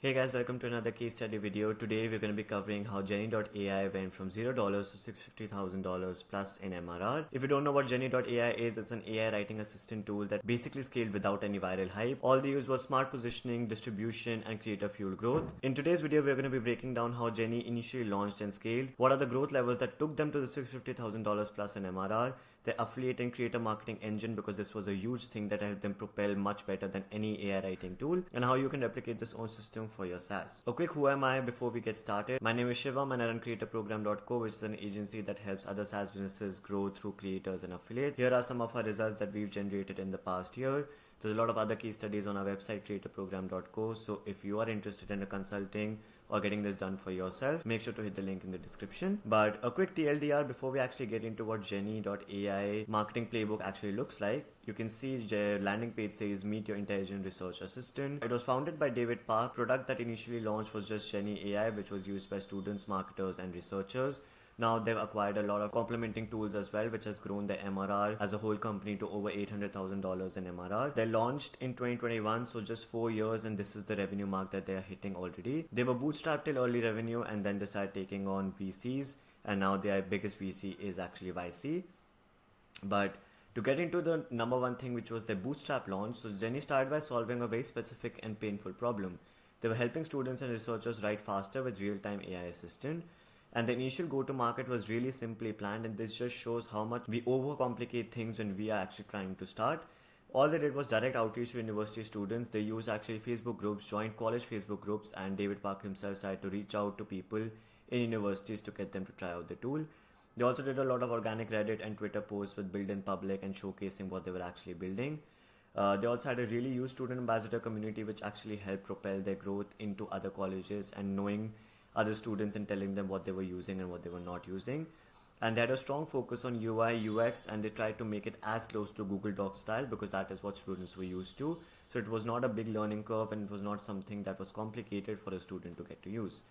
Hey guys, welcome to another case study video. Today we're going to be covering how Jenni.ai went from $0 to $650,000 plus in MRR. If you don't know what Jenni.ai is, it's an AI writing assistant tool that basically scaled without any viral hype. All they used was smart positioning, distribution, and creator fuel growth. In today's video, we're going to be breaking down how Jenni initially launched and scaled, what are the growth levels that took them to the $650,000 plus in MRR, the affiliate and creator marketing engine, because this was a huge thing that helped them propel much better than any AI writing tool, and how you can replicate this own system for your SaaS. A quick who am I before we get started. My name is Shivam and I run creatorprogram.co, which is an agency that helps other SaaS businesses grow through creators and affiliates. Here are some of our results that we've generated in the past year. There's a lot of other case studies on our website creatorprogram.co, so if you are interested in a consulting or getting this done for yourself, make sure to hit the link in the description. But a quick TLDR before we actually get into what Jenni.ai marketing playbook actually looks like. You can see the landing page says meet your intelligent research assistant. It was founded by David Park. Product that initially launched was just Jenni.ai, which was used by students, marketers and researchers. Now they've acquired a lot of complementing tools as well, which has grown their MRR as a whole company to over $800,000 in MRR. They launched in 2021, so just 4 years, and this is the revenue mark that they are hitting already. They were bootstrapped till early revenue, and then they started taking on VCs, and now their biggest VC is actually YC. But to get into the number one thing, which was their bootstrap launch, so Jenni started by solving a very specific and painful problem. They were helping students and researchers write faster with real-time AI assistant. And the initial go-to-market was really simply planned, and this just shows how much we overcomplicate things when we are actually trying to start. All they did was direct outreach to university students. They used actually Facebook groups, joined college Facebook groups, and David Park himself started to reach out to people in universities to get them to try out the tool. They also did a lot of organic Reddit and Twitter posts with build in public and showcasing what they were actually building. They also had a really huge student ambassador community, which actually helped propel their growth into other colleges and knowing other students and telling them what they were using and what they were not using. And they had a strong focus on UI, UX, and they tried to make it as close to Google Docs style because that is what students were used to. So it was not a big learning curve, and it was not something that was complicated for a student to get to use.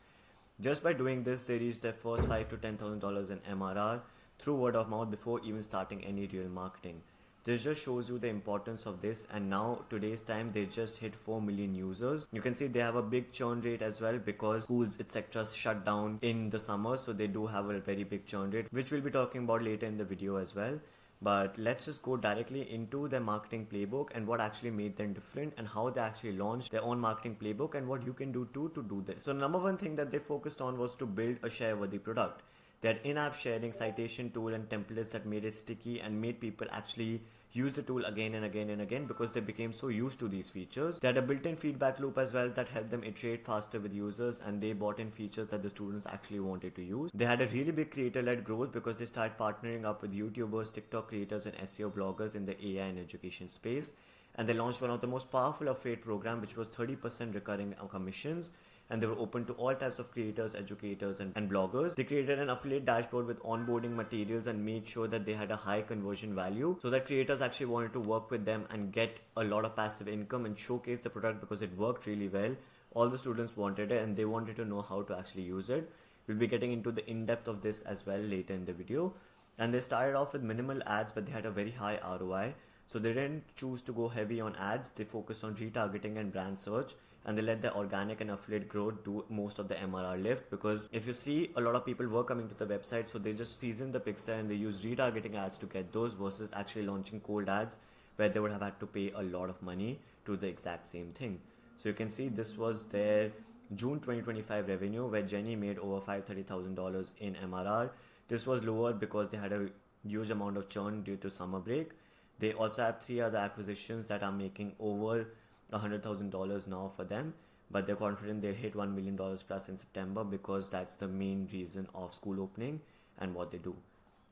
Just by doing this, they reached their first $5,000 to $10,000 in MRR through word of mouth before even starting any real marketing. This just shows you the importance of this, and now today's time they just hit 4 million users. You can see they have a big churn rate as well because schools etc. shut down in the summer, so they do have a very big churn rate, which we'll be talking about later in the video as well. But let's just go directly into their marketing playbook and what actually made them different and how they actually launched their own marketing playbook and what you can do too to do this. So number one thing that they focused on was to build a share-worthy product. They had in-app sharing, citation tool and templates that made it sticky and made people actually use the tool again and again and again because they became so used to these features. They had a built-in feedback loop as well that helped them iterate faster with users, and they bought in features that the students actually wanted to use. They had a really big creator-led growth because they started partnering up with YouTubers, TikTok creators and SEO bloggers in the AI and education space. And they launched one of the most powerful affiliate program, which was 30% recurring commissions. And they were open to all types of creators, educators and bloggers. They created an affiliate dashboard with onboarding materials and made sure that they had a high conversion value so that creators actually wanted to work with them and get a lot of passive income and showcase the product because it worked really well. All the students wanted it and they wanted to know how to actually use it. We'll be getting into the in-depth of this as well later in the video. And they started off with minimal ads, but they had a very high ROI. So they didn't choose to go heavy on ads. They focused on retargeting and brand search, and they let the organic and affiliate growth do most of the MRR lift, because if you see, a lot of people were coming to the website, so they just seasoned the pixel and they used retargeting ads to get those versus actually launching cold ads where they would have had to pay a lot of money to the exact same thing. So you can see this was their June 2025 revenue where Jenni made over $530,000 in MRR. This was lower because they had a huge amount of churn due to summer break. They also have 3 other acquisitions that are making over $100,000 now for them, but they're confident they'll hit $1 million plus in September because that's the main reason of school opening and what they do.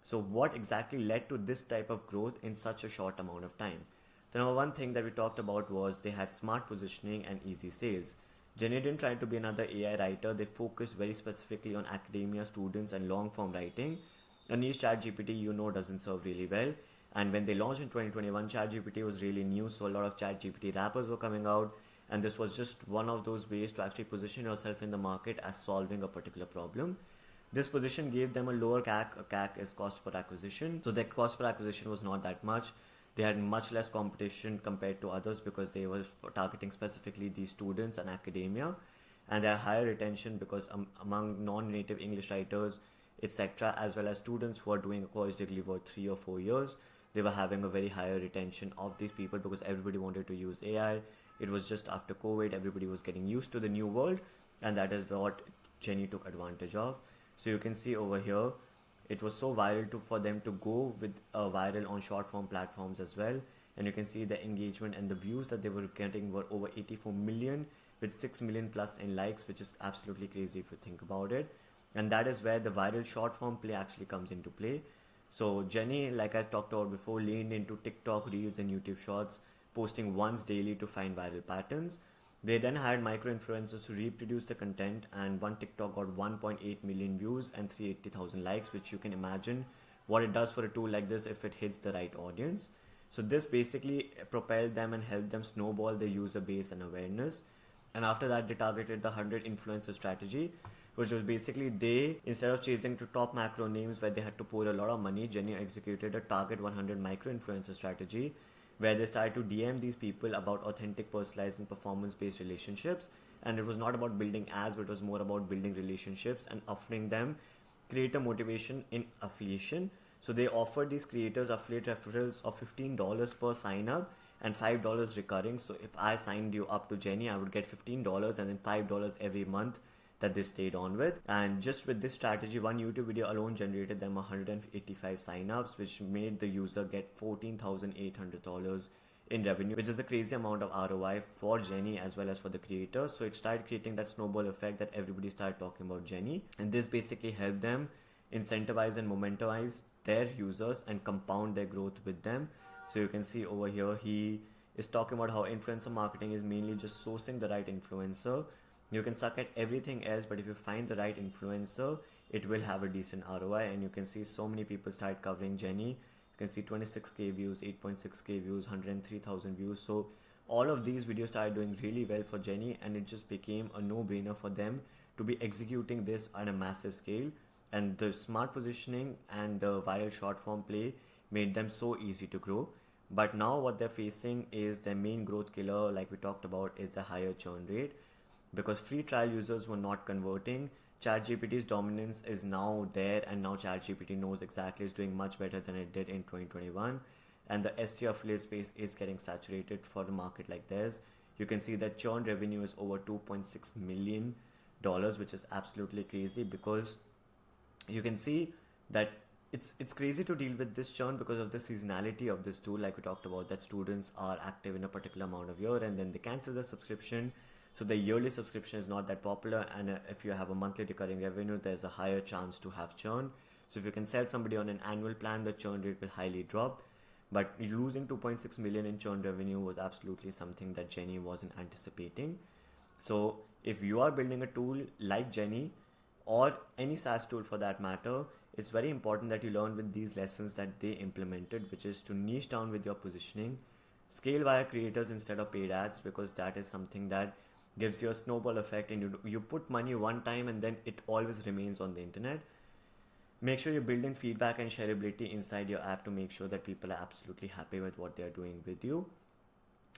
So what exactly led to this type of growth in such a short amount of time? The number one thing that we talked about was they had smart positioning and easy sales. Jenni didn't try to be another AI writer. They focused very specifically on academia, students and long form writing. A niche ChatGPT doesn't serve really well. And when they launched in 2021, ChatGPT was really new, so a lot of ChatGPT wrappers were coming out, and this was just one of those ways to actually position yourself in the market as solving a particular problem. This position gave them a lower CAC. A CAC is cost per acquisition, so their cost per acquisition was not that much. They had much less competition compared to others because they were targeting specifically these students and academia. and there are higher retention because among non-native English writers, etc., as well as students who are doing a course degree for 3 or 4 years, they were having a very higher retention of these people because everybody wanted to use AI. It was just after COVID, everybody was getting used to the new world, and that is what Jenni took advantage of. So you can see over here, it was so viral for them to go with viral on short form platforms as well. And you can see the engagement and the views that they were getting were over 84 million with 6 million plus in likes, which is absolutely crazy if you think about it. And that is where the viral short form play actually comes into play. So Jenni, like I talked about before, leaned into TikTok Reels and YouTube Shorts, posting once daily to find viral patterns. They then hired micro influencers to reproduce the content, and one TikTok got 1.8 million views and 380,000 likes, which you can imagine what it does for a tool like this if it hits the right audience. So this basically propelled them and helped them snowball their user base and awareness. And after that, they targeted the 100 influencer strategy, which was basically they, instead of chasing to top macro names where they had to pour a lot of money, Jenni executed a target 100 micro influencer strategy where they started to DM these people about authentic, personalized and performance-based relationships. And it was not about building ads, but it was more about building relationships and offering them creator motivation in affiliation. So they offered these creators affiliate referrals of $15 per sign up and $5 recurring. So if I signed you up to Jenni, I would get $15 and then $5 every month that they stayed on with. And just with this strategy, one YouTube video alone generated them 185 signups, which made the user get $14,800 in revenue, which is a crazy amount of ROI for Jenni as well as for the creator. So it started creating that snowball effect that everybody started talking about Jenni, and this basically helped them incentivize and momentarize their users and compound their growth with them. So you can see over here, he is talking about how influencer marketing is mainly just sourcing the right influencer. You can suck at everything else, but if you find the right influencer, it will have a decent ROI. And you can see so many people start covering Jenni. You can see 26k views, 8.6k views, 103,000 views. So all of these videos started doing really well for Jenni, and it just became a no-brainer for them to be executing this on a massive scale. And the smart positioning and the viral short form play made them so easy to grow. But now what they're facing is their main growth killer, like we talked about, is the higher churn rate. Because free trial users were not converting, ChatGPT's dominance is now there, and now ChatGPT knows exactly is doing much better than it did in 2021. And the SEO affiliate space is getting saturated for a market like theirs. You can see that churn revenue is over $2.6 million, which is absolutely crazy, because you can see that it's crazy to deal with this churn because of the seasonality of this tool, like we talked about, that students are active in a particular amount of year and then they cancel the subscription. So the yearly subscription is not that popular, and if you have a monthly recurring revenue, there's a higher chance to have churn. So if you can sell somebody on an annual plan, the churn rate will highly drop. But losing 2.6 million in churn revenue was absolutely something that Jenni wasn't anticipating. So if you are building a tool like Jenni, or any SaaS tool for that matter, it's very important that you learn with these lessons that they implemented, which is to niche down with your positioning, scale via creators instead of paid ads, because that is something that gives you a snowball effect, and you put money one time and then it always remains on the internet. Make sure you build in feedback and shareability inside your app to make sure that people are absolutely happy with what they're doing with you.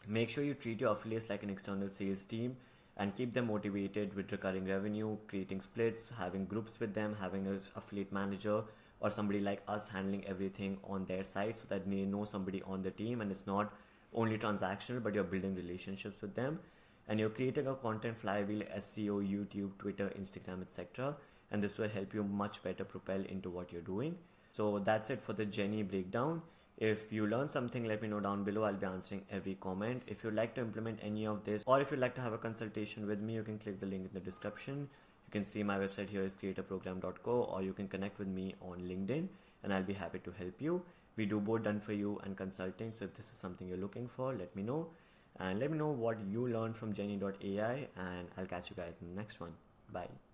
Make sure you treat your affiliates like an external sales team and keep them motivated with recurring revenue, creating splits, having groups with them, having an affiliate manager or somebody like us handling everything on their side, so that they know somebody on the team and it's not only transactional, but you're building relationships with them. And you're creating a content flywheel, SEO, YouTube, Twitter, Instagram, etc. And this will help you much better propel into what you're doing. So that's it for the Jenni breakdown. If you learned something, let me know down below. I'll be answering every comment. If you'd like to implement any of this, or if you'd like to have a consultation with me, you can click the link in the description. You can see my website here is creatorprogram.co, or you can connect with me on LinkedIn and I'll be happy to help you. We do both done for you and consulting. So if this is something you're looking for, let me know. And let me know what you learned from Jenni.ai, and I'll catch you guys in the next one. Bye.